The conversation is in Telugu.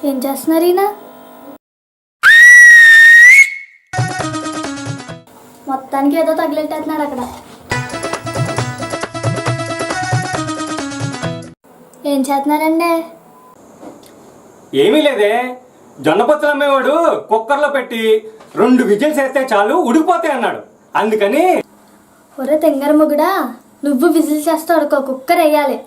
ఏం చేస్తున్నారు ఈయన? మొత్తానికి ఏదో తగిలెట్టేస్తున్నాడు అక్కడ. ఏం చేస్తున్నారండి? ఏమీ లేదే, జొన్నపొత్తులు అమ్మేవాడు కుక్కర్లో పెట్టి 2 విజిల్స్ వేస్తే చాలు ఉడికిపోతాయి అన్నాడు. అందుకని ఒరే తెంగర మొగుడా, నువ్వు విజిల్ చేస్తా అడుకో, కుక్కర్ వేయాలి.